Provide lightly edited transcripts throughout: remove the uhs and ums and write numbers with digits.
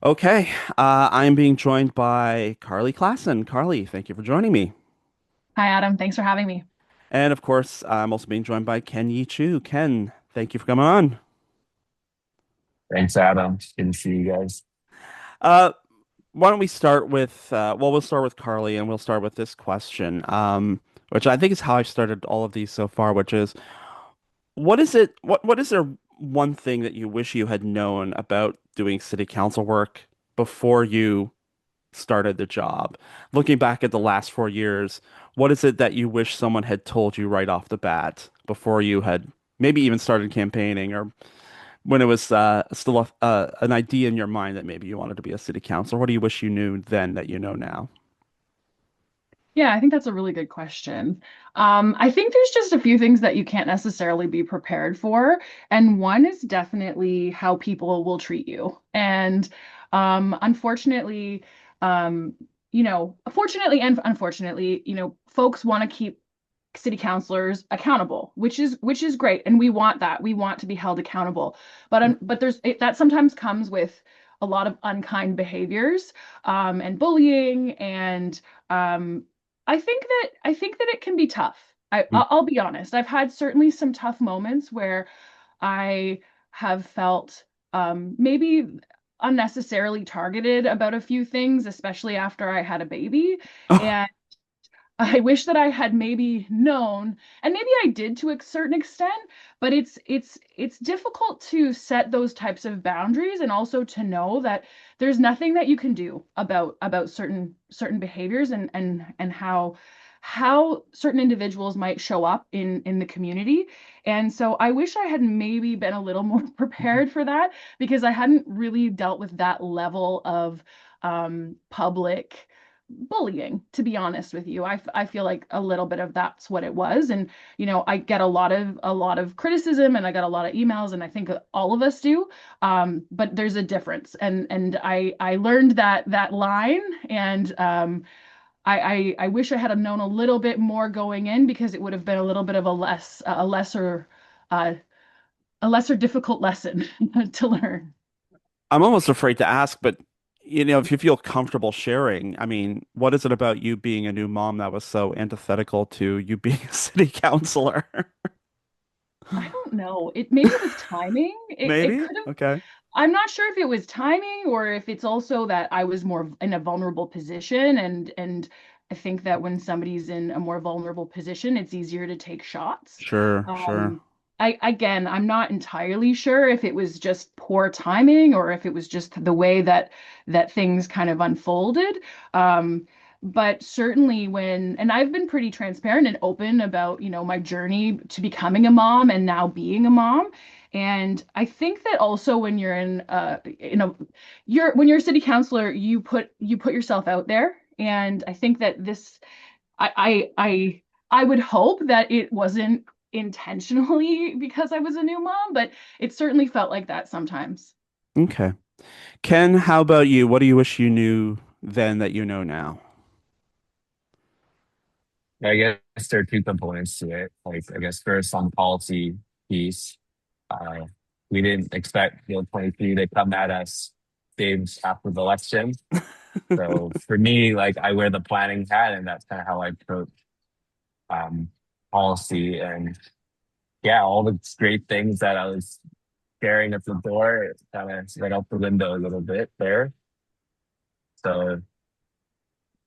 Okay, I'm being joined by Carly Klassen. Carly, thank you for joining me. Hi, Adam. Thanks for having me. And of course, I'm also being joined by Ken Yi Chu. Ken, thank you for coming on. Thanks, Adam. Good to see you guys. Uh, why don't we start with, we'll start with Carly and we'll start with this question, which I think is how I've started all of these so far, which is, what is there one thing that you wish you had known about doing city council work before you started the job? Looking back at the last 4 years, what is it that you wish someone had told you right off the bat before you had maybe even started campaigning, or when it was still an idea in your mind that maybe you wanted to be a city councilor? What do you wish you knew then that you know now? Yeah, I think that's a really good question. I think there's just a few things that you can't necessarily be prepared for. And one is definitely how people will treat you. And unfortunately, um, fortunately and unfortunately, folks want to keep city councilors accountable, which is great. And we want that. We want to be held accountable. But that sometimes comes with a lot of unkind behaviors and bullying and I think that it can be tough. I'll be honest. I've had certainly some tough moments where I have felt maybe unnecessarily targeted about a few things, especially after I had a baby. Oh, And I wish that I had maybe known, and maybe I did to a certain extent, but it's difficult to set those types of boundaries and also to know that there's nothing that you can do about certain behaviors and how certain individuals might show up in the community. And so I wish I had maybe been a little more prepared for that because I hadn't really dealt with that level of public bullying, to be honest with you. I feel like a little bit of that's what it was. And I get a lot of criticism and I got a lot of emails, and I think all of us do. But there's a difference. And I learned that line, and I wish I had known a little bit more going in because it would have been a little bit of uh, a lesser difficult lesson to learn. I'm almost afraid to ask, but if you feel comfortable sharing, I mean, what is it about you being a new mom that was so antithetical to you being a city councilor? I don't know. Maybe it was timing. It Maybe? could have. Okay. I'm not sure if it was timing or if it's also that I was more in a vulnerable position, and I think that when somebody's in a more vulnerable position, it's easier to take shots. Sure, sure. Um, I'm not entirely sure if it was just poor timing or if it was just the way that things kind of unfolded. But certainly and I've been pretty transparent and open about, my journey to becoming a mom and now being a mom. And I think that also when you're when you're a city councilor, you put yourself out there. And I think that I would hope that it wasn't intentionally because I was a new mom, but it certainly felt like that sometimes. Okay. Ken, how about you? What do you wish you knew then that you know now? I guess there are two components to it. Like, I guess first on policy piece, uh, we didn't expect Bill 23 to come at us days after the election. So for me, like I wear the planning hat, and that's kind of how I approach um, policy. And yeah, all the great things that I was sharing at the door, it kind of went out the window a little bit there. So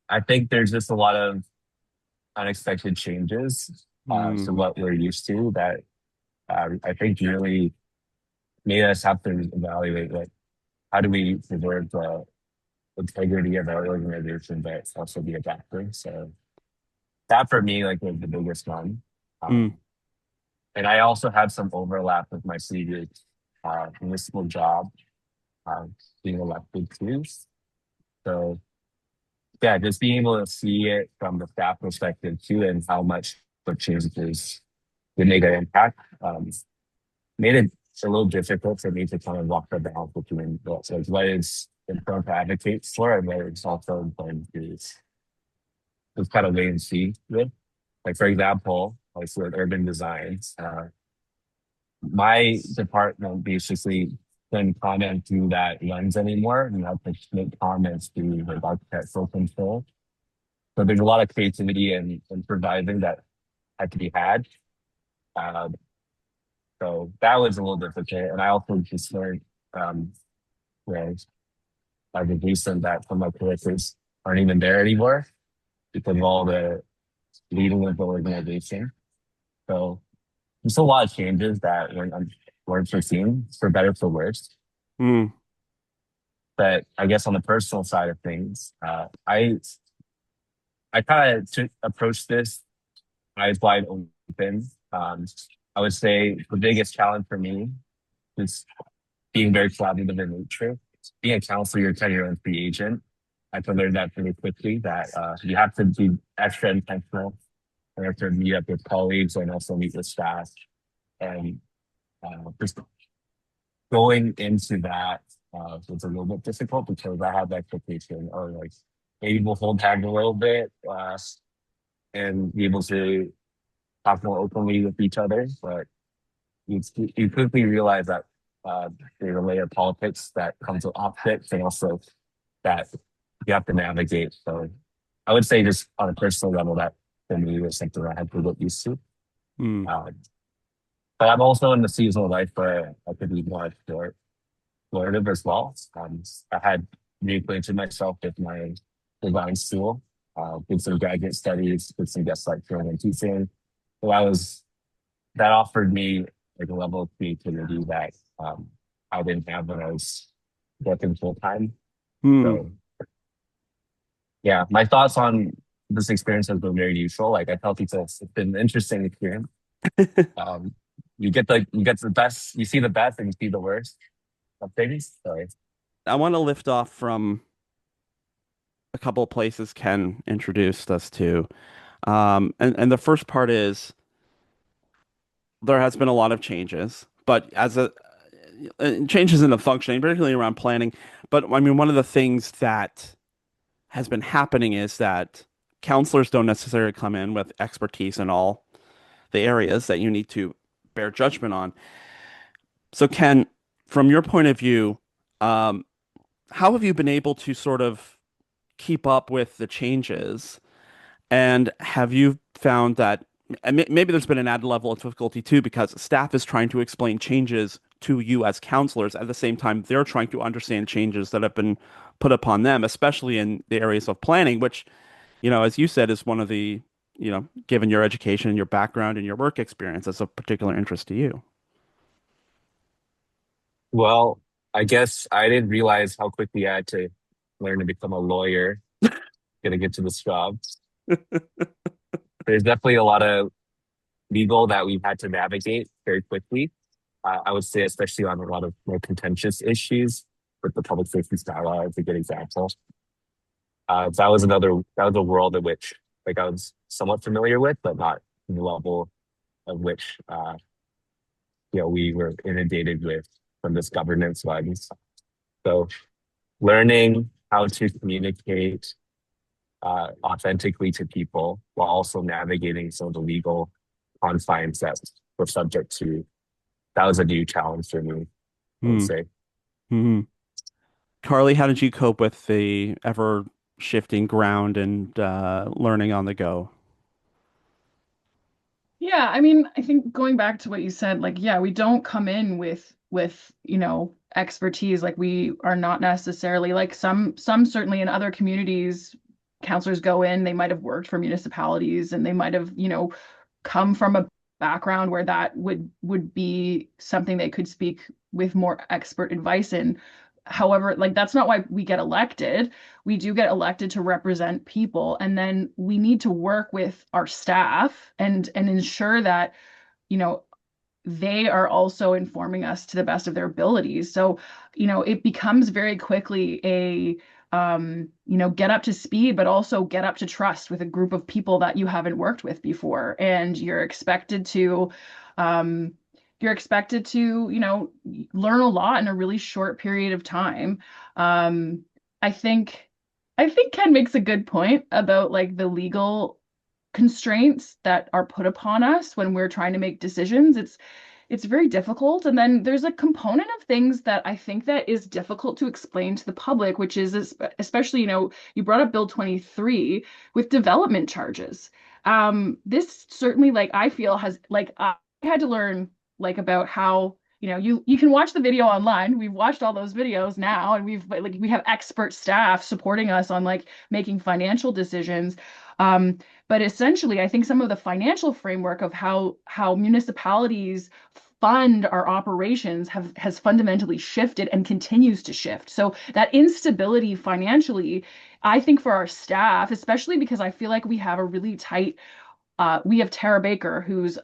I think there's just a lot of unexpected changes to Hmm. what we're used to that I think really made us have to evaluate like how do we preserve the integrity of our organization but also be adaptive. So that for me like was the biggest one. Hmm. Um, and I also had some overlap with my previous municipal job being elected too. So yeah, just being able to see it from the staff perspective too and how much the changes would make an impact made it a little difficult for me to kind of walk the balance between what is important to advocate for and what is also important to just kind of wait and see with. Like for example, like with urban designs, my department basically couldn't comment through that lens anymore. You have to make comments through like architectural control. So there's a lot of creativity and improvising that had to be had. Um, so that was a little difficult. And I also just learned um, whereas as a recent that some of my coworkers aren't even there anymore because of all the leading of the organization. So there's a lot of changes that weren't foreseen for better for worse. Mm. But I guess on the personal side of things, I kind of approached this eyes wide open. I would say the biggest challenge for me is being very collaborative in nature. Being a counselor, you're kind of your own free agent. I had to learn that pretty quickly that you have to be extra intentional. I have to meet up with colleagues and also meet with staff. And just going into that was a little bit difficult because I had the expectation or like maybe we'll hold hands a little bit and be able to talk more openly with each other. But you quickly realize that there's a layer of politics that comes with optics and also that you have to navigate. So I would say just on a personal level, that for me was something I had to get used to. Mm. But I'm also in the seasonal life where I could be more explorative as well. I had reacquainted myself with my design school, did some graduate studies, did some guest lecturing and teaching. So that offered me like a level of creativity that I didn't have when I was working full time. Mm. So yeah, my thoughts on this experience has been very neutral. Like I tell people it's been an interesting experience. Um, you get the best, you see the best and you see the worst of things. So I want to lift off from a couple of places Ken introduced us to. And the first part is there has been a lot of changes, but as a changes in the functioning, particularly around planning. But I mean, one of the things that has been happening is that counselors don't necessarily come in with expertise in all the areas that you need to bear judgment on. So, Ken, from your point of view, um, how have you been able to sort of keep up with the changes? And have you found that and maybe there's been an added level of difficulty too, because staff is trying to explain changes to you as counselors at the same time they're trying to understand changes that have been put upon them, especially in the areas of planning, which, as you said, is one of the, given your education and your background and your work experience, that's of particular interest to you. well, I guess I didn't realize how quickly I had to learn to become a lawyer, gonna get to this job. There's definitely a lot of legal that we've had to navigate very quickly. I would say, especially on a lot of more contentious issues with the public safety bylaw is a good example. That was a world in which like I was somewhat familiar with, but not to the level of which we were inundated with from this governance lens. So learning how to communicate authentically to people while also navigating some of the legal confines that we're subject to. That was a new challenge for me, I would Hmm. say. Hmm. Carly, how did you cope with the ever shifting ground and learning on the go? Yeah, I mean, I think going back to what you said, like, yeah, we don't come in with, expertise. Like we are not necessarily like some certainly in other communities, counselors go in, they might have worked for municipalities and they might have, come from a background where that would be something they could speak with more expert advice in. However, like that's not why we get elected. We do get elected to represent people, and then we need to work with our staff and ensure that, you know, they are also informing us to the best of their abilities. So, it becomes very quickly a get up to speed, but also get up to trust with a group of people that you haven't worked with before. And um, you're expected to, learn a lot in a really short period of time. Um, I think, I think Ken makes a good point about like the legal constraints that are put upon us when we're trying to make decisions. it's very difficult. And then there's a component of things that I think that is difficult to explain to the public, which is especially, you brought up Bill 23 with development charges. This certainly, like, I feel has, like, I had to learn, like, about how, you can watch the video online. We've watched all those videos now, and we have expert staff supporting us on, like, making financial decisions. Um, but essentially, I think some of the financial framework of how municipalities fund our operations has fundamentally shifted and continues to shift. So that instability financially, I think for our staff, especially because I feel like we have a really tight we have Tara Baker, who's,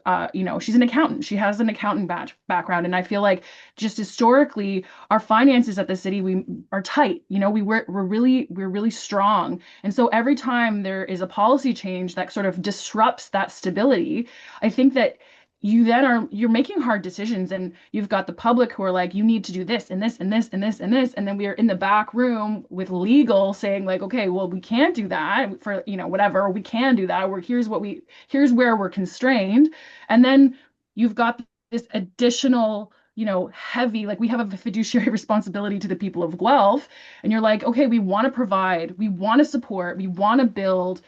she's an accountant. She has an accountant background, and I feel like just historically, our finances at the city we are tight. We're really strong, and so every time there is a policy change that sort of disrupts that stability, I think that you're making hard decisions, and you've got the public who are like, you need to do this and this and this and this and this, and then we are in the back room with legal saying, like, okay, well, we can't do that for, whatever, or we can do that, or here's where we're constrained. And then you've got this additional, heavy, like, we have a fiduciary responsibility to the people of Guelph, and you're like, okay, we want to provide, we want to support, we want to build,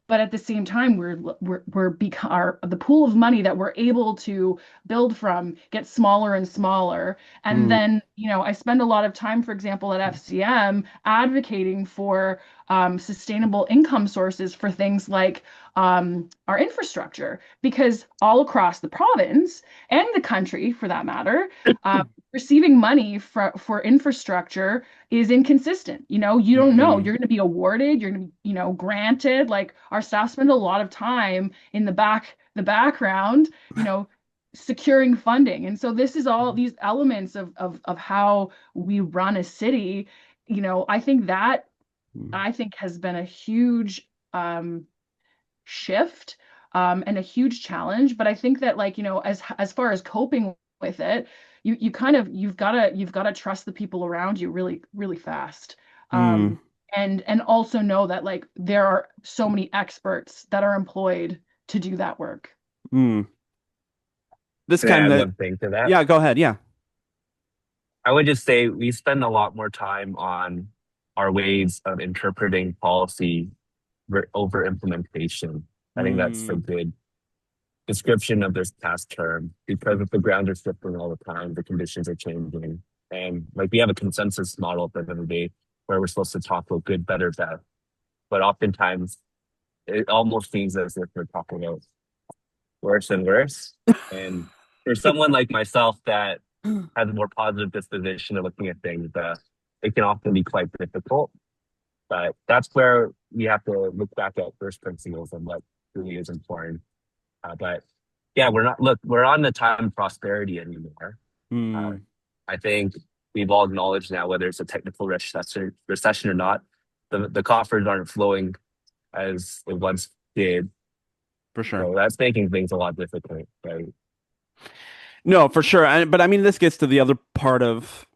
but at the same time, the pool of money that we're able to build from gets smaller and smaller. And Mm, then, I spend a lot of time, for example, at FCM advocating for sustainable income sources for things like our infrastructure, because all across the province and the country, for that matter, receiving money for infrastructure is inconsistent. You don't know. mm, You're going to be awarded, you're going to be, granted. Like, our staff spend a lot of time in the background, securing funding. And so this is all these elements of how we run a city. mm, I think has been a huge shift, and a huge challenge. But I think that, like, as far as coping with it, you've got to trust the people around you really, really fast. mm, And also know that, like, there are so many experts that are employed to do that work. mm. This Can I kind add of, one thing to that? yeah, go ahead. Yeah. I would just say we spend a lot more time on our ways of interpreting policy over implementation. I think that's a Mm, good description of this past term, because if the ground is shifting all the time, the conditions are changing. And like, we have a consensus model at the end of the day where we're supposed to talk about good, better, best. But oftentimes it almost seems as if we're talking about worse and worse. And for someone like myself that has a more positive disposition of looking at things, it can often be quite difficult. But that's where we have to look back at first principles and what really is important. But yeah, we're on the time of prosperity anymore. Uh, mm, I think we've all acknowledged now, whether it's a technical recession or not, the coffers aren't flowing as it once did. for sure. So that's making things a lot difficult, right? No, for sure. But I mean, this gets to the other part of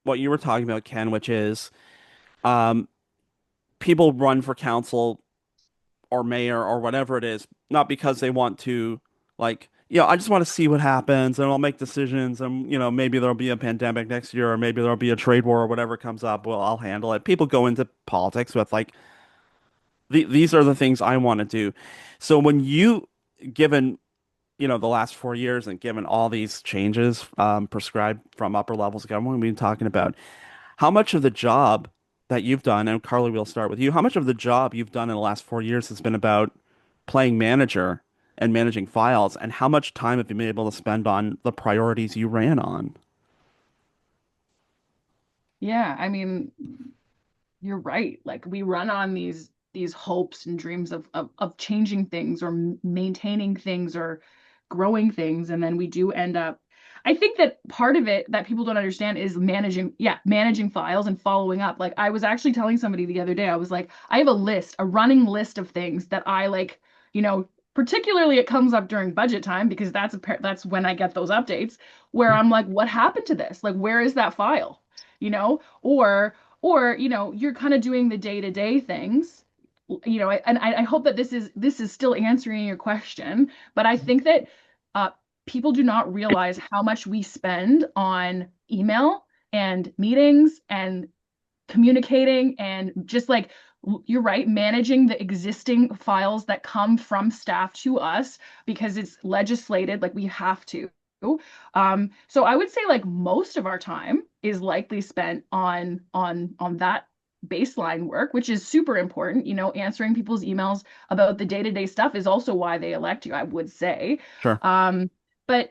what you were talking about, Ken, which is um, people run for council or mayor or whatever it is, not because they want to, like, I just want to see what happens and I'll make decisions and, maybe there'll be a pandemic next year or maybe there'll be a trade war or whatever comes up. Well, I'll handle it. People go into politics with, like, these are the things I want to do. So when given, the last 4 years and given all these changes prescribed from upper levels of government we've been talking about, how much of the job that you've done, and Carly, we'll start with you, how much of the job you've done in the last 4 years has been about playing manager and managing files, and how much time have you been able to spend on the priorities you ran on? Yeah, I mean, you're right. Like, we run on these hopes and dreams of changing things, or maintaining things, or growing things, and then we do end up. I think that part of it that people don't understand is managing files and following up. Like, I was actually telling somebody the other day, I was like, I have a running list of things that I like, particularly it comes up during budget time, because that's when I get those updates, where I'm like, what happened to this? Like, where is that file? Or you're kind of doing the day-to-day things, and I hope that this is still answering your question. But I think that people do not realize how much we spend on email and meetings and communicating and just like you're right, managing the existing files that come from staff to us because it's legislated, like we have to. So I would say like most of our time is likely spent on that baseline work, which is super important. You know, answering people's emails about the day-to-day stuff is also why they elect you, I would say. Sure. But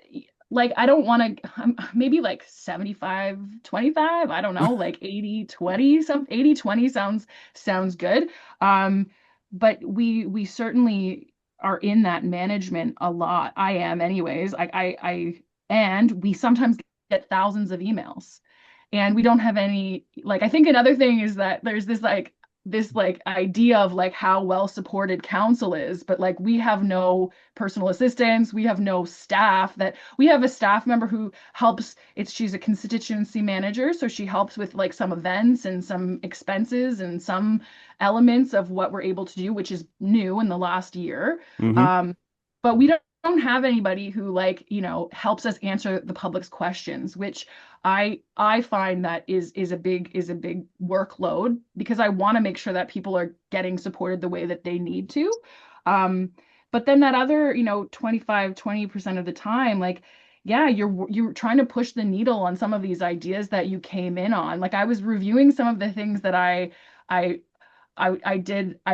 like I don't want to maybe like 75-25, I don't know, like 80-20, some 80-20 sounds good. But we certainly are in that management a lot. I am anyways. And we sometimes get thousands of emails and we don't have any like I think another thing is that there's this idea of like how well supported council is, but like we have no personal assistants, we have no staff. That we have a staff member who helps. She's a constituency manager, so she helps with like some events and some expenses and some elements of what we're able to do, which is new in the last year. Hmm. But we don't have anybody who like, helps us answer the public's questions, which I find that is a big workload because I want to make sure that people are getting supported the way that they need to. But then that other, 25-20% of the time, like, yeah, you're trying to push the needle on some of these ideas that you came in on. Like I was reviewing some of the things that I I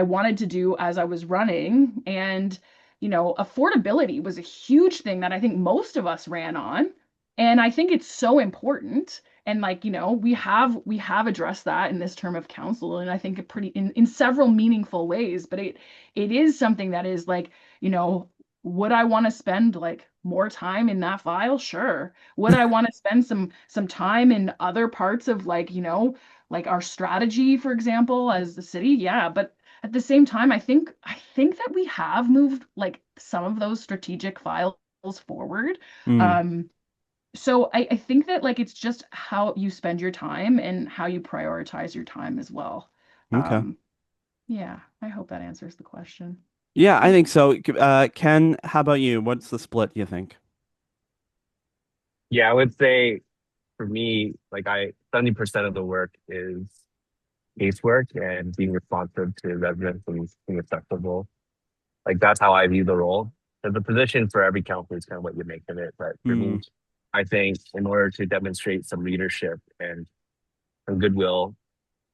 wanted to do as I was running. And, affordability was a huge thing that I think most of us ran on. And I think it's so important. And like, we have addressed that in this term of council. And I think it pretty in several meaningful ways, but it is something that is like, would I want to spend like more time in that file? Sure. Would I want to spend some time in other parts of like, like our strategy, for example, as the city? Yeah, but at the same time, I think that we have moved like some of those strategic files forward. Mm. Um, so I think that like it's just how you spend your time and how you prioritize your time as well. Okay. Um, yeah, I hope that answers the question. Yeah, I think so. Ken, how about you? What's the split you think? Yeah, I would say for me, like 70% of the work is casework and being responsive to residents and being accessible. Like that's how I view the role. So the position for every counselor is kind of what you make of it. But for Mm. me, I think in order to demonstrate some leadership and some goodwill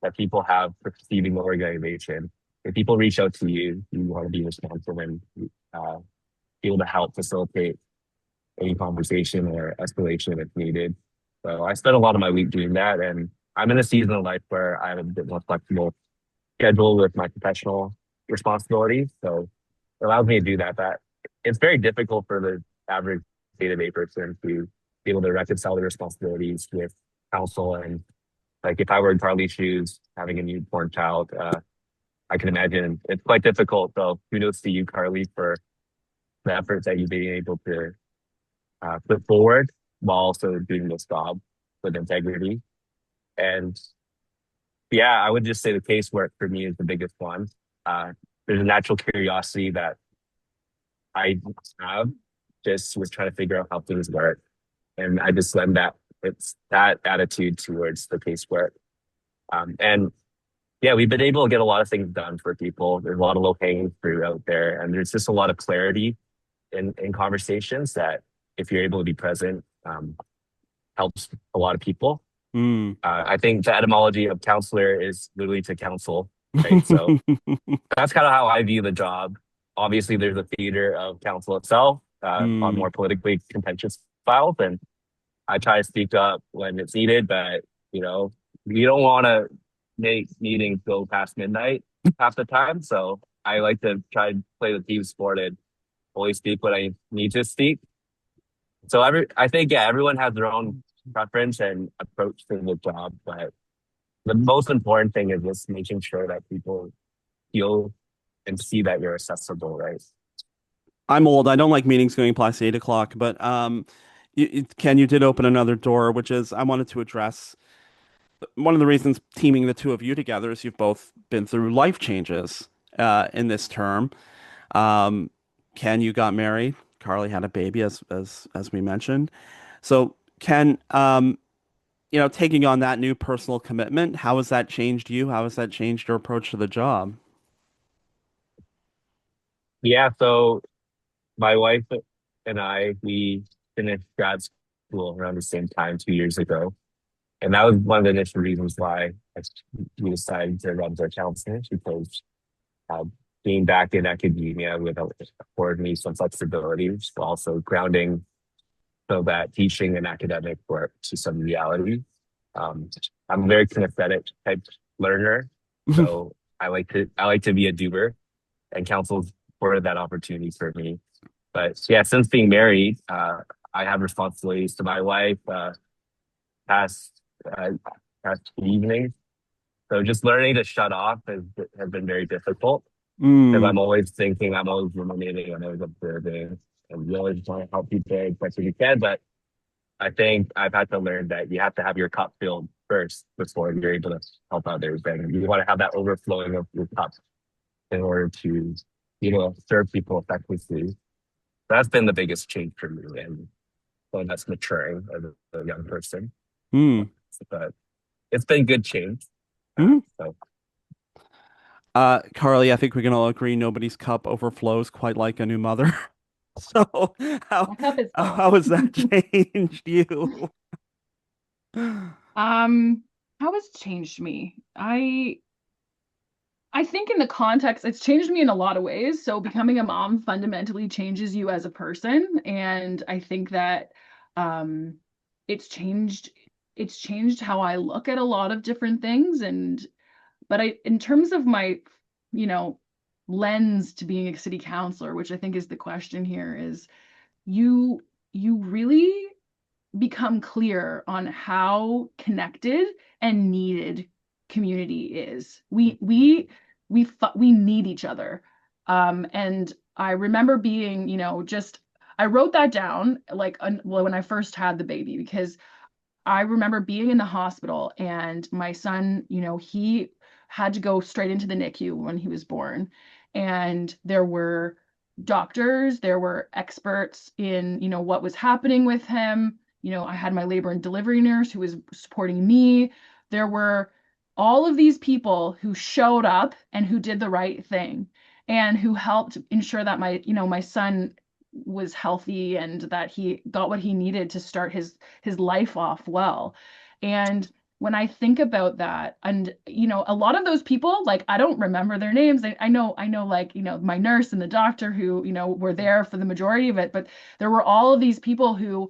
that people have perceiving the organization, if people reach out to you, you want to be responsive and uh, be able to help facilitate any conversation or escalation if needed. So I spend a lot of my week doing that, and I'm in a season of life where I have a bit more flexible schedule with my professional responsibilities. So it allows me to do that. That it's very difficult for the average day-to-day person to be able to reconcile the responsibilities with counsel. And like if I were in Carly's shoes, having a newborn child, I can imagine it's quite difficult. So kudos to you, Carly, for the efforts that you've been able to put forward while also doing this job with integrity. And yeah, I would just say the casework for me is the biggest one. Uh, there's a natural curiosity that I have just with trying to figure out how things work. And I just lend that it's that attitude towards the casework. And yeah, we've been able to get a lot of things done for people. There's a lot of low hanging fruit out there, and there's just a lot of clarity in conversations that if you're able to be present, helps a lot of people. Mm. I think the etymology of counselor is literally to counsel, right? So that's kind of how I view the job. Obviously, there's a theater of counsel itself on Mm. more politically contentious files, and I try to speak up when it's needed. But you know, you don't want to make meetings go past midnight half the time. So I like to try and play the team sport and only speak when I need to speak. So I think yeah, everyone has their own preference and approach to the job, but the most important thing is just making sure that people feel and see that you're accessible, right? I'm old. I don't like meetings going past 8 o'clock, but Ken, you did open another door, which is I wanted to address one of the reasons teaming the two of you together is you've both been through life changes in this term. Um, Ken, you got married. Carly had a baby, as we mentioned. So, Ken, taking on that new personal commitment, how has that changed you? How has that changed your approach to the job? Yeah, so my wife and I, we finished grad school around the same time 2 years ago. And that was one of the initial reasons why we decided to run for council, because uh, being back in academia would afford me some flexibility, but also grounding so that teaching and academic work to some reality. Um, I'm a very kinesthetic type learner, so I like to be a doer, and council's afforded that opportunity for me. But yeah, since being married, I have responsibilities to my wife past uh, past evenings. So just learning to shut off has been very difficult because Mm, I'm always thinking, I'm always ruminating, I'm always observing, and you always want to help people as best as you can. But I think I've had to learn that you have to have your cup filled first before you're able to help others. And you want to have that overflowing of your cup in order to, serve people effectively. That's been the biggest change for me, and one that's maturing as a young person. mm, But it's been good change. mm. So Carly, I think we can all agree nobody's cup overflows quite like a new mother. So, how My cup is full. how has that changed you? Um, how has changed me? I think in the context, it's changed me in a lot of ways. So becoming a mom fundamentally changes you as a person. And I think that um it's changed it's changed how I look at a lot of different things. And but in terms of my, you know, lens to being a city councilor, which I think is the question here, is you you really become clear on how connected and needed community is. We need each other. And I remember being, just I wrote that down like well, when I first had the baby, because I remember being in the hospital and my son, he had to go straight into the NICU when he was born. And there were doctors, there were experts in, what was happening with him. I had my labor and delivery nurse who was supporting me. There were all of these people who showed up and who did the right thing and who helped ensure that my son was healthy and that he got what he needed to start his life off well. And when I think about that, and a lot of those people, like I don't remember their names. I know, like, my nurse and the doctor who, were there for the majority of it, but there were all of these people who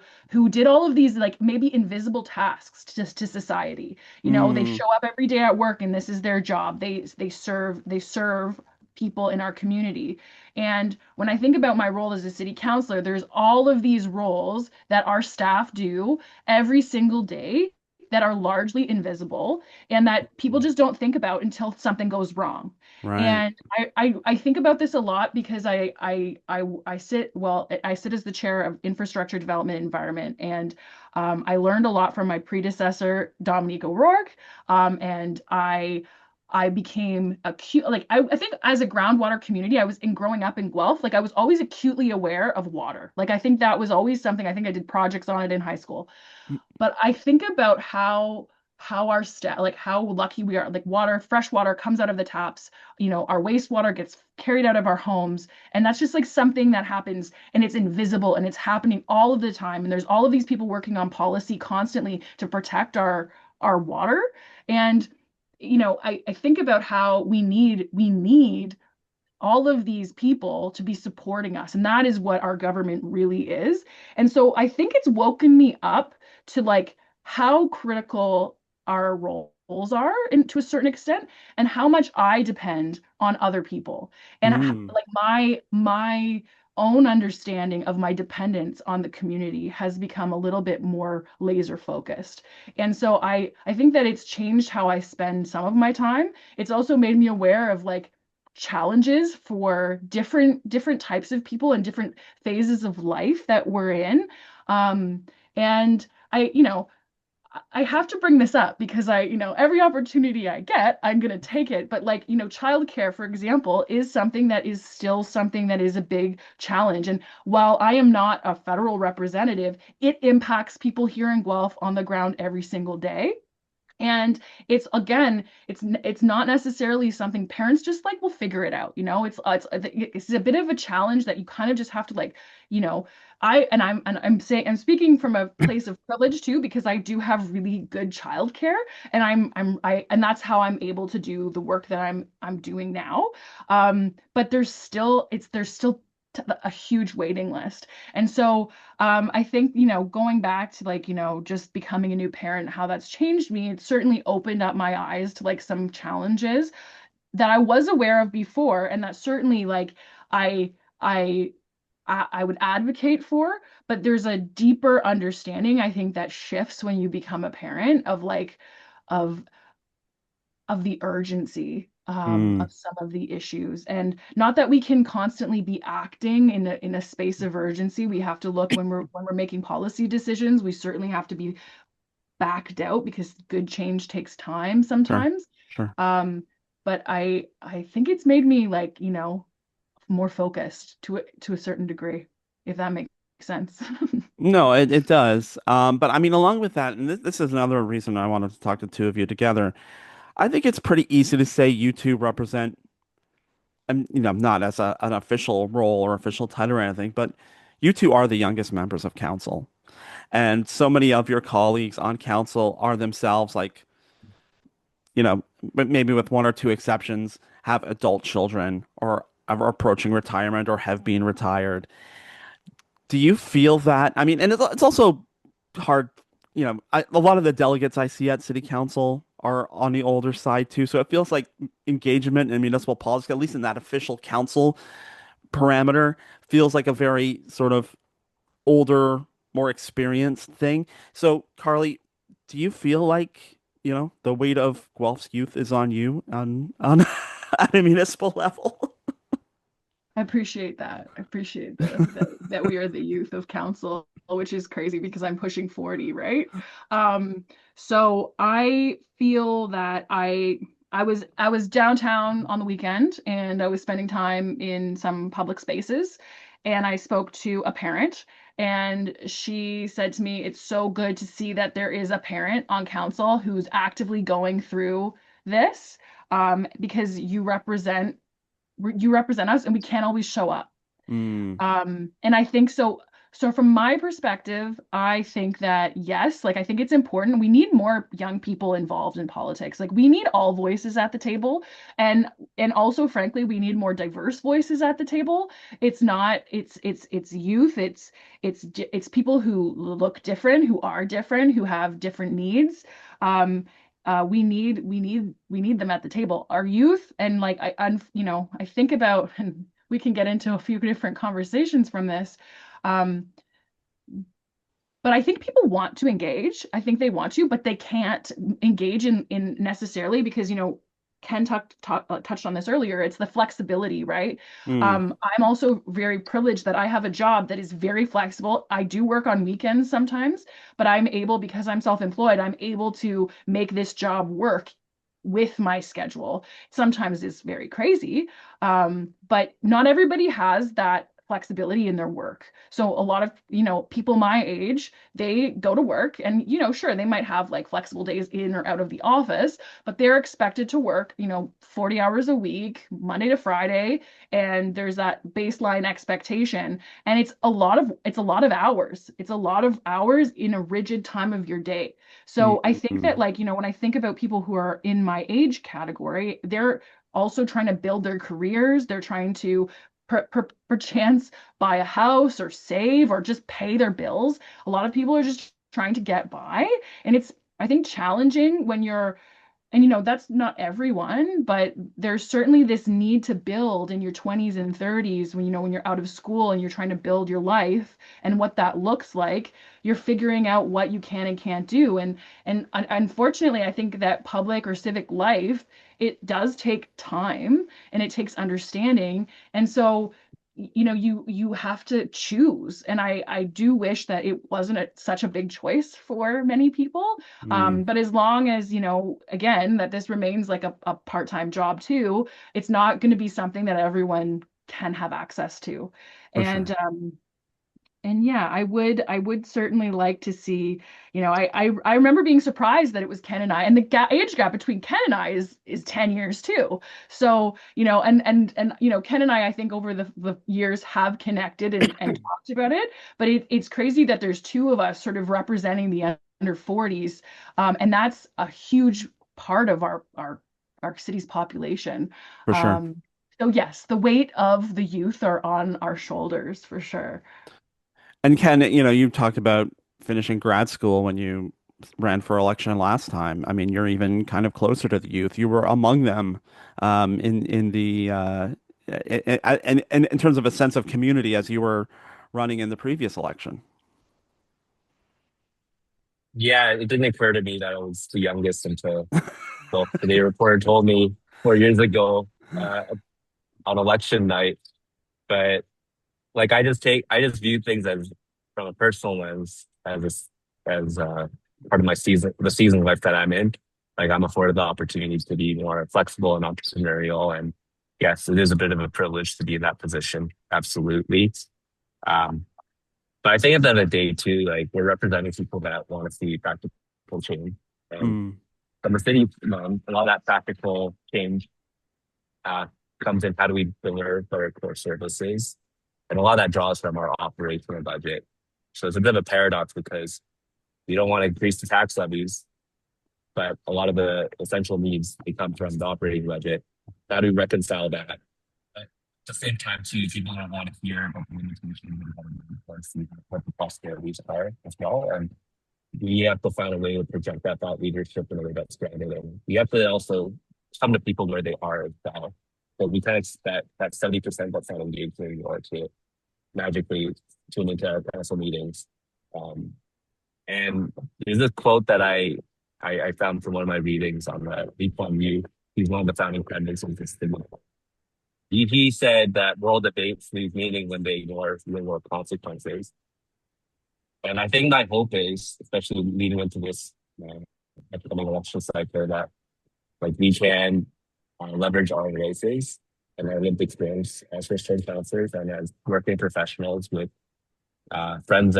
did all of these like maybe invisible tasks to society. They Mm, show up every day at work and this is their job. They serve people in our community. And when I think about my role as a city councilor, there's all of these roles that our staff do every single day that are largely invisible and that people just don't think about until something goes wrong. right. And I think about this a lot because I sit as the chair of infrastructure development and environment, and I learned a lot from my predecessor Dominique O'Rourke, and I became acute, like I think as a groundwater community, I was in growing up in Guelph, like I was always acutely aware of water. Like I think that was always something, I think I did projects on it in high school. But I think about how our staff, like how lucky we are, like fresh water comes out of the taps, our wastewater gets carried out of our homes. And that's just like something that happens and it's invisible and it's happening all of the time. And there's all of these people working on policy constantly to protect our water. And I think about how we need all of these people to be supporting us. And that is what our government really is. And so I think it's woken me up to like how critical our roles are and to a certain extent and how much I depend on other people. And Mm, like my own understanding of my dependence on the community has become a little bit more laser focused. And so I think that it's changed how I spend some of my time. It's also made me aware of like challenges for different types of people and different phases of life that we're in. And I, I have to bring this up because every opportunity I get, I'm going to take it. But like, childcare, for example, is something that is still something that is a big challenge. And while I am not a federal representative, it impacts people here in Guelph on the ground every single day. And it's again, it's not necessarily something parents just like will figure it out. It's a bit of a challenge that you kind of just have to like, you know, I'm saying I'm speaking from a place of privilege too because I do have really good childcare and and that's how I'm able to do the work that I'm doing now. But there's still a huge waiting list. And so I think, going back to like, just becoming a new parent, how that's changed me, it certainly opened up my eyes to like some challenges that I was aware of before, and that certainly like I I I would advocate for, but there's a deeper understanding, I think, that shifts when you become a parent of like of the urgency Mm, of some of the issues. And not that we can constantly be acting in a space of urgency. We have to look when we're making policy decisions. We certainly have to be backed out because good change takes time sure, sometimes. sure. Um, but I think it's made me like, more focused to a certain degree, if that makes sense. No, it does. But I mean, along with that, and this is another reason I wanted to talk to two of you together. I think it's pretty easy to say you two represent, and not as an official role or official title or anything, but you two are the youngest members of council. And so many of your colleagues on council are themselves like, but maybe with one or two exceptions, have adult children or are approaching retirement or have been retired. Do you feel that? I mean, and it's also hard, a lot of the delegates I see at city council are on the older side too. So it feels like engagement in municipal politics, at least in that official council parameter, feels like a very sort of older, more experienced thing. So, Carly, do you feel like, the weight of Guelph's youth is on you on at a municipal level? I appreciate that. I appreciate that we are the youth of council, which is crazy because I'm pushing 40, right? So I feel that I was downtown on the weekend and I was spending time in some public spaces and I spoke to a parent and she said to me, it's so good to see that there is a parent on council who's actively going through this because you represent us and we can't always show up. Mm, And I think so. So from my perspective, I think that yes, like I think it's important. We need more young people involved in politics. Like we need all voices at the table, and also, frankly, we need more diverse voices at the table. It's not. It's youth. It's people who look different, who are different, who have different needs. We need them at the table. Our youth, and like I think about, and we can get into a few different conversations from this. Um, but I think people want to engage. I think they want to, but they can't engage in necessarily because, Ken touched on this earlier. It's the flexibility, right? mm, I'm also very privileged that I have a job that is very flexible. I do work on weekends sometimes, but I'm able, because I'm self-employed, I'm able to make this job work with my schedule. Sometimes it's very crazy, but not everybody has that flexibility in their work. So a lot of, people my age, they go to work and, sure, they might have like flexible days in or out of the office, but they're expected to work, 40 hours a week, Monday to Friday, and there's that baseline expectation. And it's a lot of hours. It's a lot of hours in a rigid time of your day. mm, So I think mm, that like, when I think about people who are in my age category, they're also trying to build their careers. They're trying to perchance buy a house or save or just pay their bills. A lot of people are just trying to get by. And it's, I think, challenging when you're, and that's not everyone, but there's certainly this need to build in your 20s and 30s when when you're out of school and you're trying to build your life and what that looks like. You're figuring out what you can and can't do. And unfortunately, I think that public or civic life, it does take time and it takes understanding. And so you have to choose, and I do wish that it wasn't such a big choice for many people. Mm, But as long as, again, that this remains like a part-time job too, it's not going to be something that everyone can have access to. for And sure. yeah, I would certainly like to see, I remember being surprised that it was Ken and I, and the age gap between Ken and I is 10 years too. So, and Ken and I think over the years have connected and talked about it, but it's crazy that there's two of us sort of representing the under 40s. And that's a huge part of our city's population. For sure. Um, so yes, the weight of the youth are on our shoulders for sure. And Ken, you talked about finishing grad school when you ran for election last time. I mean, you're even kind of closer to the youth. You were among them in the and in terms of a sense of community as you were running in the previous election. Yeah, it didn't occur to me that I was the youngest until, well, the day reporter told me 4 years ago on election night. But like I just view things as from a personal lens as part of my the season of life that I'm in. Like I'm afforded the opportunities to be more flexible and entrepreneurial, and yes, it is a bit of a privilege to be in that position. Absolutely. Um, but I think at the end of the day too, like we're representing people that want to see practical change, and Mm, from the city, a lot of that practical change uh, comes in how do we deliver our core services, and a lot of that draws from our operational budget. So it's a bit of a paradox because we don't want to increase the tax levies, but a lot of the essential needs they come from the operating budget. How do we reconcile that? But at the same time, too, people don't want to hear about the limitations of government or see what the prosperities are as well. And we have to find a way to project that thought leadership in a way that's grounded. And we have to also come to people where they are as well. So we can't expect that 70% that's not engaged anymore to magically tune into our council meetings. Um, and there's this quote that I found from one of my readings on the Lee Kuan Yew. He's one of the founding presidents of this thing. He said that world debates lose meaning when they ignore real world consequences. And I think my hope is, especially leading into this upcoming election cycle, that like we can leverage our races and our lived experience as first term counselors and as working professionals with friends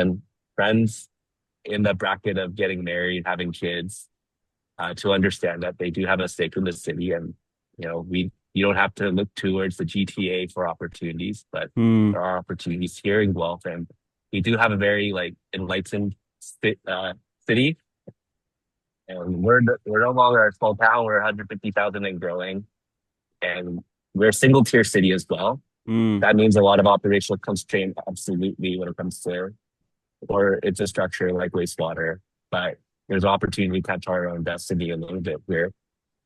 in the bracket of getting married, having kids, to understand that they do have a stake in the city, and we you don't have to look towards the GTA for opportunities, but mm, there are opportunities here in Guelph, and we do have a very like enlightened city, and we're no longer a small town. We're 150,000 and growing, and we're a single tier city as well. mm. That means a lot of operational constraint, absolutely, when it comes to or infrastructure like wastewater. But there's opportunity to catch our own destiny a little bit here.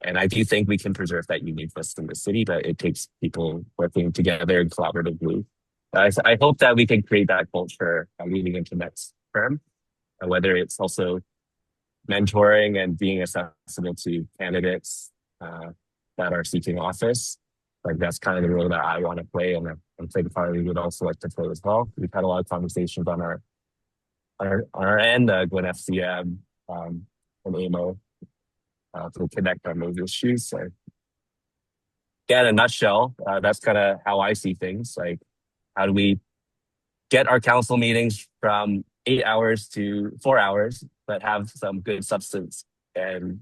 And I do think we can preserve that uniqueness in the city, but it takes people working together and collaboratively. I hope that we can create that culture leading into next term, whether it's also mentoring and being accessible to candidates uh, that are seeking office. Like that's kind of the role that I want to play, and I'm thinking probably would also like to play as well. We've had a lot of conversations on our end, Gwen FCM and AMO to connect on those issues. So, yeah, in a nutshell, that's kind of how I see things. Like, how do we get our council meetings from 8 hours to 4 hours, but have some good substance and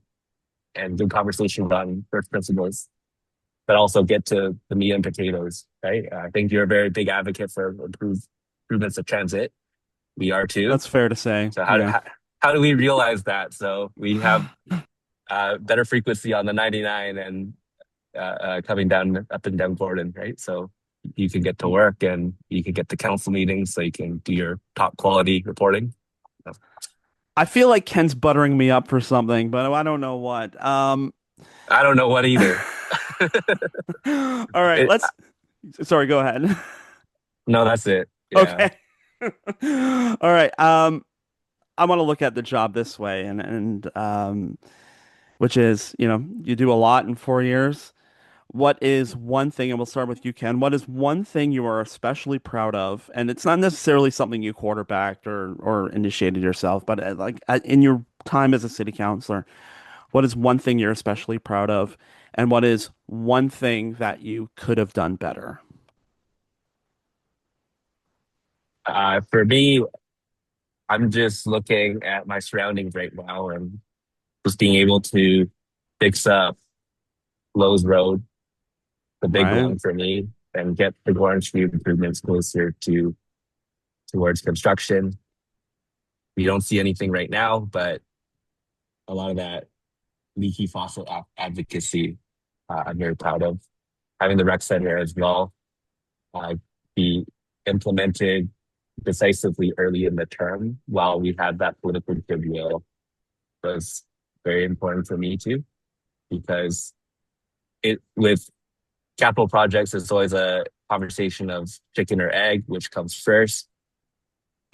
good conversations on first principles, but also get to the meat and potatoes, right? I think you're a very big advocate for improvements of transit. We are too. That's fair to say. So Yeah. how do we realize that? So we have better frequency on the 99 and coming down up and down Gordon, right? So you can get to work and you can get to council meetings so you can do your top quality reporting. I feel like Ken's buttering me up for something, but I don't know what. I don't know what either. All right, It, let's. Sorry, go ahead. no, that's it. Yeah. Okay. All right. I want to look at the job this way, and which is, you do a lot in 4 years. What is one thing, and we'll start with you, Ken. What is one thing you are especially proud of? And it's not necessarily something you quarterbacked or initiated yourself, but in your time as a city councilor, what is one thing you're especially proud of? And what is one thing that you could have done better? For me, I'm just looking at my surroundings right now and just being able to fix up Lowe's Road, the big Right? one for me, and get the Orange Street improvements closer to towards construction. We don't see anything right now, but a lot of that leaky faucet advocacy, I'm very proud of. Having the rec center as well uh, be implemented decisively early in the term while we had that political goodwill was very important for me too, because it with capital projects, it's always a conversation of chicken or egg, which comes first,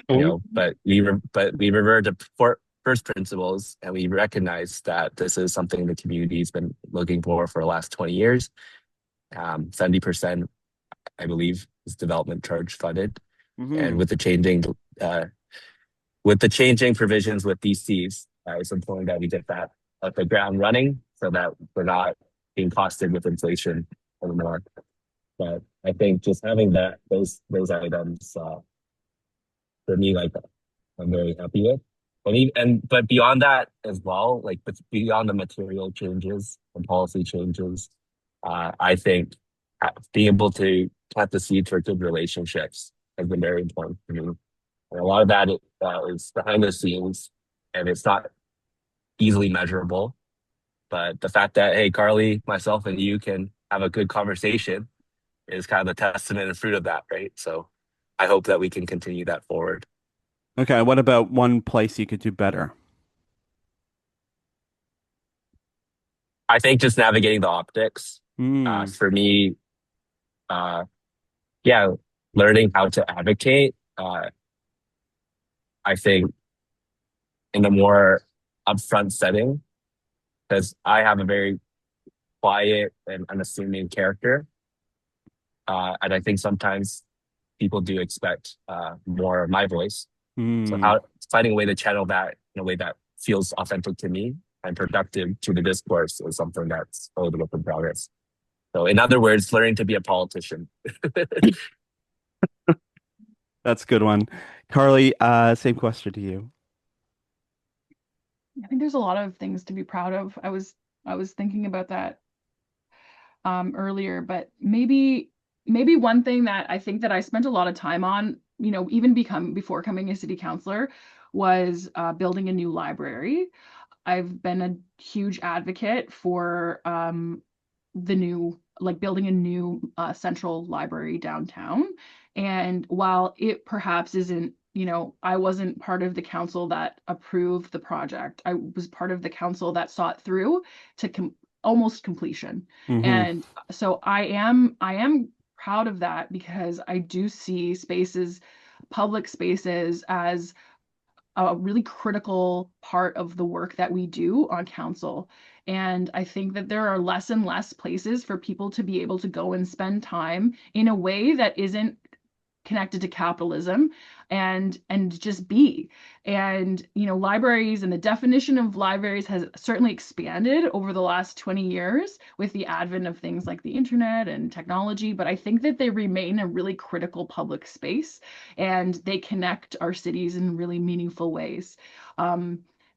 you Mhm. know, but we revert to first principles and we recognize that this is something the community's been looking for the last 20 years. 70%, I believe, is development charge funded. And Hmm. uh, with the changing provisions with DCs, it's important that we get that at the ground running so that we're not being costed with inflation anymore. But I think just having those items for me, like I'm very happy with. But beyond that as well, like but beyond the material changes and policy changes, I think being able to plant the seeds for good relationships has been very important for me. And a lot of that is behind the scenes, and it's not easily measurable. But the fact that hey, Carly, myself, and you can have a good conversation is kind of the testament and fruit of that, right? So I hope that we can continue that forward. Okay, what about one place you could do better? I think just navigating the optics Hmm. for me, uh, yeah, learning how to advocate. I think in a more upfront setting, because I have a very quiet and unassuming character, and I think sometimes people do expect more of my voice. So Hmm. how finding a way to channel that in a way that feels authentic to me and productive to the discourse is something that's a little bit in progress. So in other words, learning to be a politician. That's a good one. Carly, same question to you. I think there's a lot of things to be proud of. I was thinking about that earlier, but maybe one thing that I think that I spent a lot of time on, even before coming a city councilor, was building a new library. I've been a huge advocate for the new, like building a new central library downtown. And while it perhaps isn't, I wasn't part of the council that approved the project. I was part of the council that saw it through to almost completion. Hmm. And so I am proud of that because I do see public spaces as a really critical part of the work that we do on council. And I think that there are less and less places for people to be able to go and spend time in a way that isn't connected to capitalism and just be. And libraries and the definition of libraries has certainly expanded over the last 20 years with the advent of things like the internet and technology, but I think that they remain a really critical public space and they connect our cities in really meaningful ways.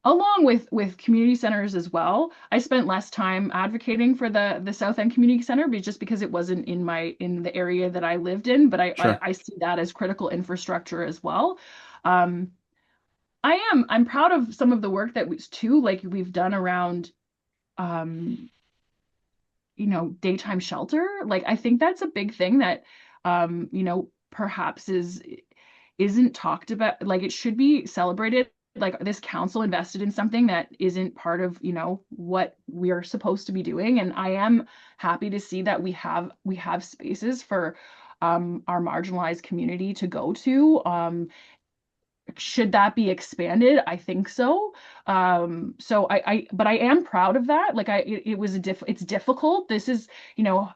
Along with community centers as well. I spent less time advocating for the South End Community Center, but just because it wasn't in the area that I lived in, but Sure. I see that as critical infrastructure as well. Um, I'm proud of some of the work that was too, like we've done around um, daytime shelter. Like I think that's a big thing that perhaps isn't talked about. Like it should be celebrated. Like this council invested in something that isn't part of, what we are supposed to be doing. And I am happy to see that we have spaces for our marginalized community to go to. should that be expanded? I think so. So but I am proud of that. Like it was it's difficult. This is, you know,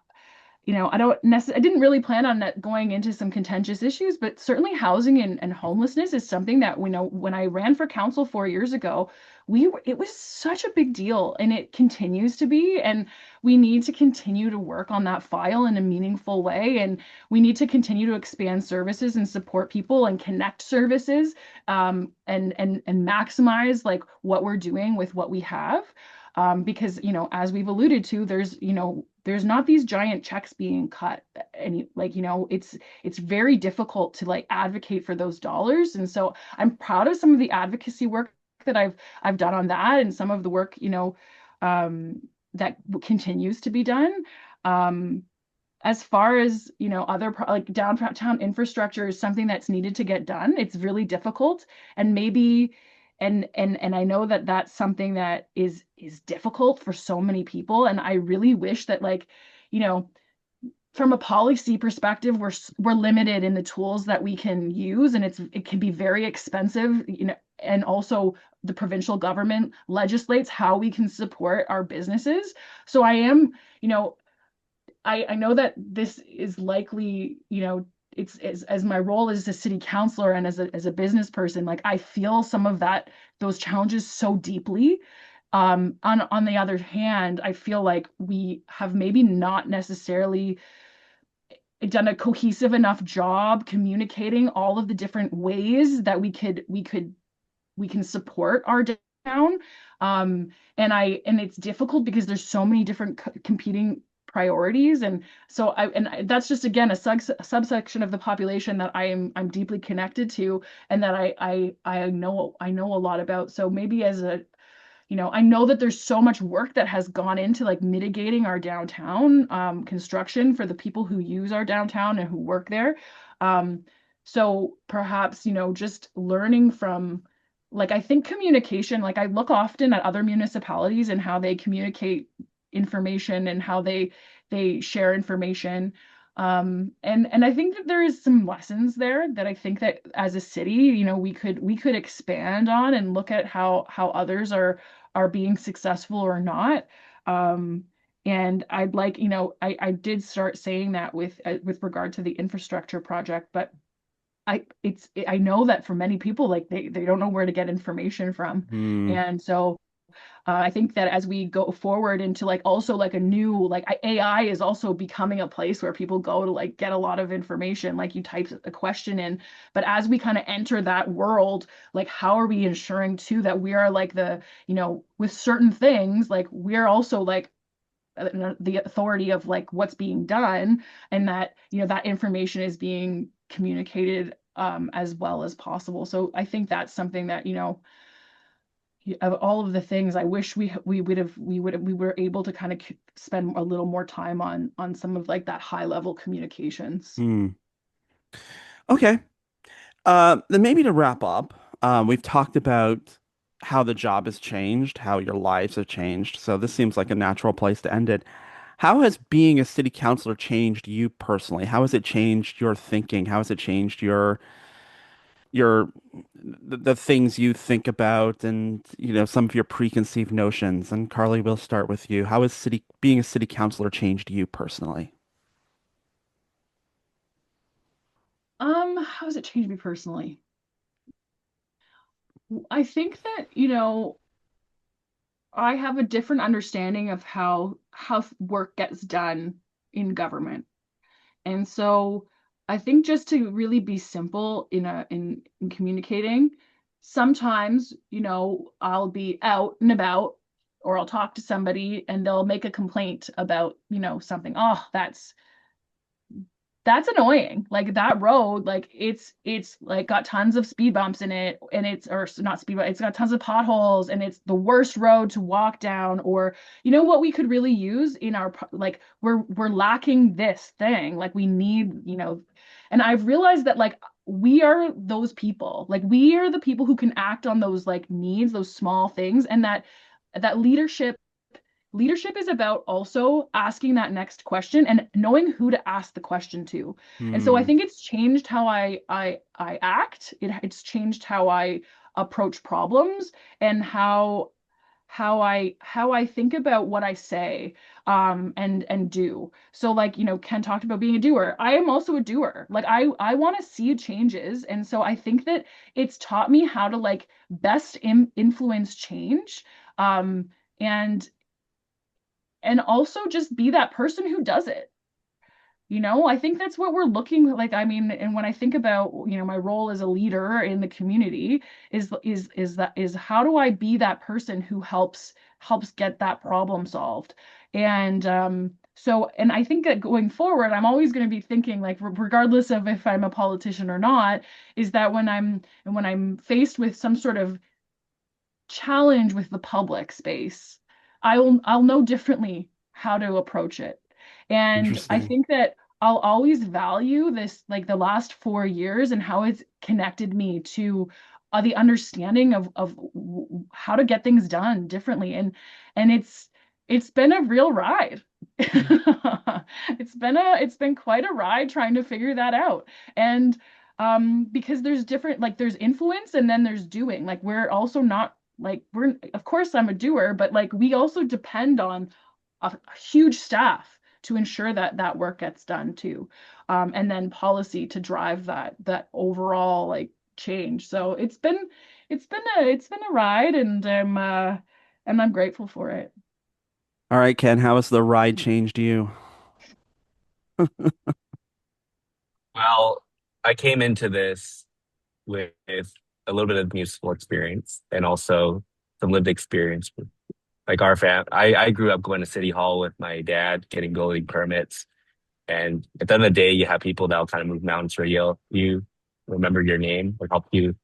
I didn't really plan on that going into some contentious issues, but certainly housing and homelessness is something that we know when I ran for council 4 years ago, it was such a big deal and it continues to be. And we need to continue to work on that file in a meaningful way. And we need to continue to expand services and support people and connect services, and maximize like what we're doing with what we have. Because, as we've alluded to, there's not these giant checks being cut. And like, it's very difficult to like advocate for those dollars. And so I'm proud of some of the advocacy work that I've done on that, and some of the work, that continues to be done. As far as, other like downtown infrastructure is something that's needed to get done. It's really difficult, and maybe, and I know that that's something that is difficult for so many people. And I really wish that, like, you know, from a policy perspective, we're limited in the tools that we can use, and it can be very expensive, and also the provincial government legislates how we can support our businesses. So I am, I know that this is likely, it's as my role as a city councilor and as a business person, like I feel some of those challenges so deeply. On the other hand, I feel like we have maybe not necessarily done a cohesive enough job communicating all of the different ways that we can support our town. And it's difficult because there's so many different competing priorities. And so that's just, again, a subsection of the population that I'm deeply connected to, and that I know a lot about. So maybe I know that there's so much work that has gone into like mitigating our downtown construction for the people who use our downtown and who work there. So perhaps, just learning from, like, I think communication, like I look often at other municipalities and how they communicate information and how they share information. And I think that there is some lessons there that I think that as a city, we could expand on and look at how others are being successful or not. And I'd like, I did start saying that with regard to the infrastructure project, but I know that for many people, like they don't know where to get information from. Hmm. And so I think that as we go forward into like also like a new, like AI is also becoming a place where people go to like get a lot of information, like you type a question in. But as we kind of enter that world, like how are we ensuring too that we are like with certain things, like we're also like the authority of like what's being done, and that that information is being communicated as well as possible. So I think that's something that of all of the things I wish we were able to kind of spend a little more time on some of like that high level communications. Hmm. Okay. Then maybe to wrap up, we've talked about how the job has changed, how your lives have changed. So this seems like a natural place to end it. How has being a city councilor changed you personally? How has it changed your thinking? How has it changed your the things you think about, and some of your preconceived notions? And Carly, we'll start with you. How has being a city councilor changed you personally? How has it changed me personally? I think that, I have a different understanding of how work gets done in government. And so I think just to really be simple in communicating, sometimes, I'll be out and about, or I'll talk to somebody and they'll make a complaint about, something. Oh, that's annoying. Like that road, like it's like got tons of speed bumps in it, and or not speed bumps, it's got tons of potholes, and it's the worst road to walk down. Or what we could really use in our like we're lacking this thing. Like we need, and I've realized that like we are those people. Like we are the people who can act on those like needs, those small things, and that leadership leadership is about also asking that next question and knowing who to ask the question to. And so I Hmm. think it's changed how I act. It's changed how I approach problems and how I think about what I say and do. So like, Ken talked about being a doer. I am also a doer. Like I want to see changes. And so I think that it's taught me how to like best influence change. Um and and also just be that person who does it. I think that's what we're looking like. I mean, and when I think about, my role as a leader in the community is how do I be that person who helps get that problem solved? And and I think that going forward, I'm always going to be thinking like regardless of if I'm a politician or not, is that when I'm faced with some sort of challenge with the public space, I'll know differently how to approach it. And I Interesting. think that I'll always value this, like the last 4 years and how it's connected me to the understanding of how to get things done differently. And it's been a real ride. It's been quite a ride trying to figure that out. And because there's different, like there's influence and then there's doing. Like we're also not like we're of course I'm a doer, but like we also depend on a huge staff to ensure that that work gets done too. And then policy to drive that overall like change. So it's been a ride, and I'm grateful for it. All right, Ken, how has the ride changed you? Well, I came into this with a little bit of municipal experience and also some lived experience with like our fam. I grew up going to City Hall with my dad, getting building permits. And at the end of the day, you have people that will kind of move mountains for you, remember your name, or help you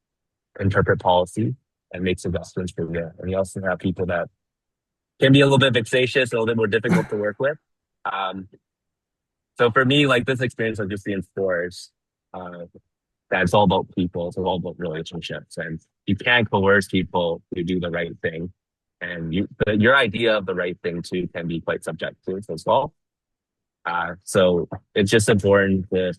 interpret policy and make suggestions for you. And you also have people that can be a little bit vexatious, a little bit more difficult to work with. Um, so for me, like this experience has just reinforced uh, that it's all about people, it's all about relationships, and you can't coerce people to do the right thing. And your idea of the right thing too can be quite subjective as well. So it's just important to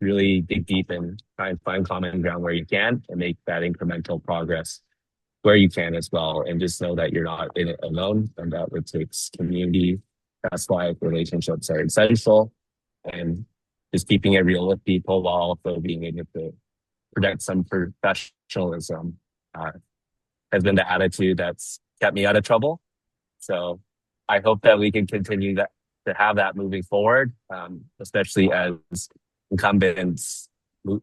really dig deep and try and find common ground where you can and make that incremental progress where you can as well. And just know that you're not in it alone and that it takes community. That's why relationships are essential and just keeping it real with people while also being able to protect some professionalism uh, has been the attitude that's kept me out of trouble. So I hope that we can continue that to have that moving forward, especially as incumbents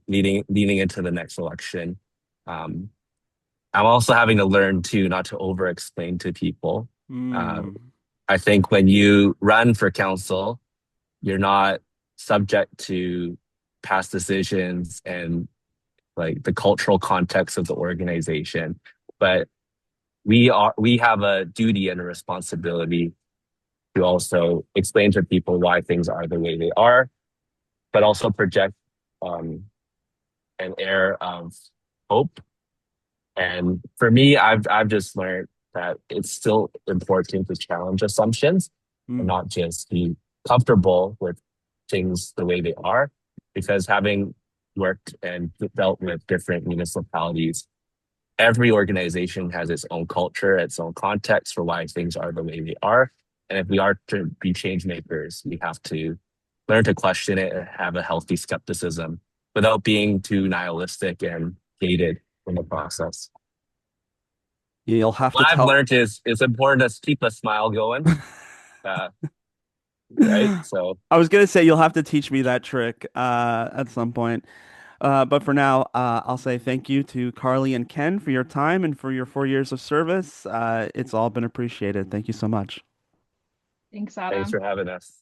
leading into the next election. Um, I'm also having to learn too not to over explain to people. Uh, Hmm. I think when you run for council, you're not subject to past decisions and like the cultural context of the organization, but we have a duty and a responsibility to also explain to people why things are the way they are, but also project um, an air of hope. And for me, I've just learned that it's still important to challenge assumptions and Hmm. not just be comfortable with things the way they are. Because having worked and dealt with different municipalities, every organization has its own culture, its own context for why things are the way they are. And if we are to be change makers, we have to learn to question it and have a healthy skepticism without being too nihilistic and gated in the process. You'll have to What I've tell. learned is it's important to keep a smile going, uh, right? So I was gonna say you'll have to teach me that trick at some point. But for now, I'll say thank you to Carly and Ken for your time and for your 4 years of service. It's all been appreciated. Thank you so much. Thanks, thanks Adam. for having us.